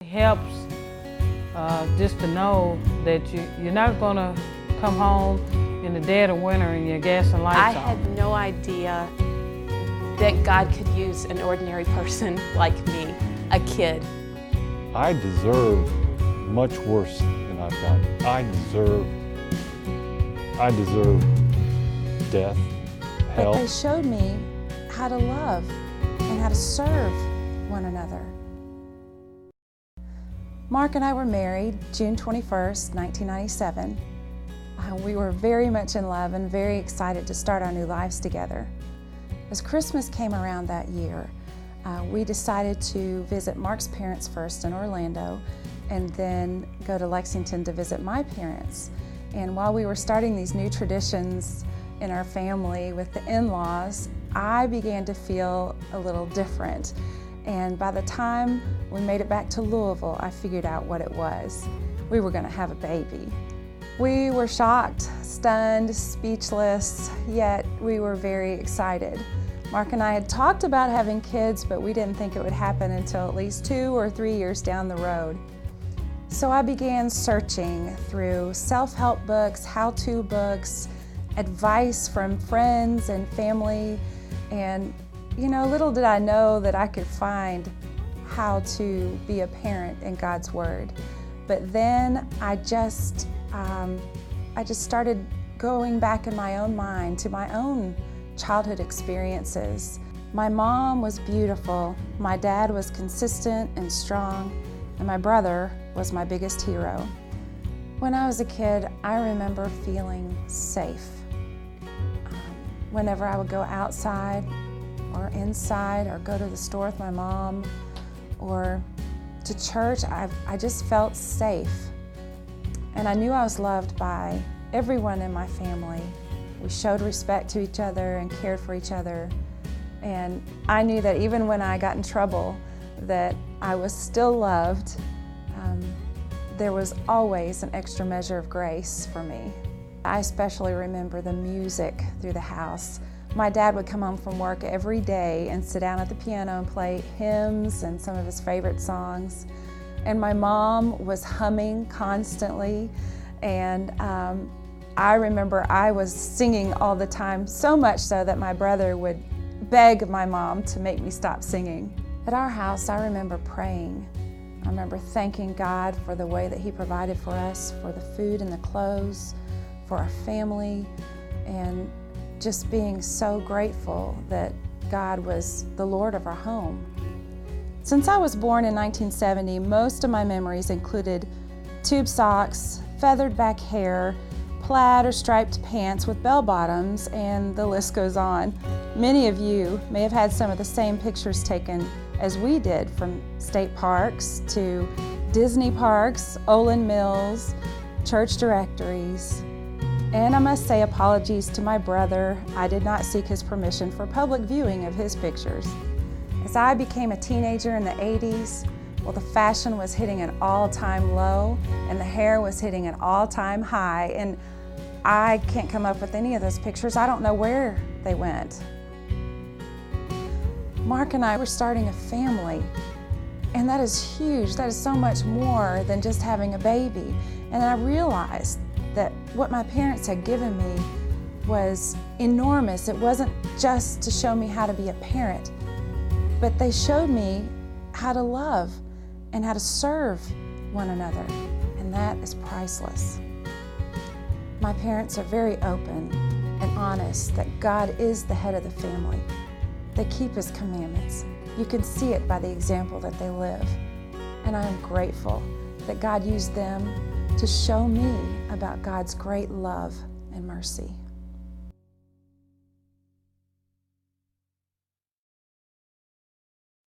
helps just to know that you're not going to come home in the dead of winter and your gas and lights I on. had no idea that God could use an ordinary person like me, a kid. I deserve much worse than I've gotten. I deserve death, hell. But they showed me how to love and how to serve one another. Mark and I were married June 21st, 1997. We were very much in love and very excited to start our new lives together. As Christmas came around that year, we decided to visit Mark's parents first in Orlando and then go to Lexington to visit my parents. And while we were starting these new traditions in our family with the in-laws, I began to feel a little different. And by the time we made it back to Louisville, I figured out what it was. We were going to have a baby. We were shocked, stunned, speechless, yet we were very excited. Mark and I had talked about having kids, but we didn't think it would happen until at least 2 or 3 years down the road. So I began searching through self-help books, how-to books, advice from friends and family, and little did I know that I could find how to be a parent in God's Word. But then I just started going back in my own mind to my own childhood experiences. My mom was beautiful, my dad was consistent and strong, and my brother was my biggest hero. When I was a kid, I remember feeling safe. Whenever I would go outside or inside or go to the store with my mom or to church, I just felt safe. And I knew I was loved by everyone in my family. We showed respect to each other and cared for each other. And I knew that even when I got in trouble, that I was still loved. There was always an extra measure of grace for me. I especially remember the music through the house. My dad would come home from work every day and sit down at the piano and play hymns and some of his favorite songs. And my mom was humming constantly. And I remember I was singing all the time, so much so that my brother would beg my mom to make me stop singing. At our house, I remember praying. I remember thanking God for the way that He provided for us, for the food and the clothes, for our family, and just being so grateful that God was the Lord of our home. Since I was born in 1970, most of my memories included tube socks, feathered back hair, plaid or striped pants with bell bottoms, and the list goes on. Many of you may have had some of the same pictures taken as we did, from state parks to Disney parks, Olin Mills, church directories. And I must say apologies to my brother. I did not seek his permission for public viewing of his pictures. As I became a teenager in the 80s, well, the fashion was hitting an all-time low and the hair was hitting an all-time high, and I can't come up with any of those pictures. I don't know where they went. Mark and I were starting a family, and that is huge. That is so much more than just having a baby. And I realized that what my parents had given me was enormous. It wasn't just to show me how to be a parent, but they showed me how to love and how to serve one another, and that is priceless. My parents are very open and honest that God is the head of the family. They keep His commandments. You can see it by the example that they live. And I am grateful that God used them to show me about God's great love and mercy.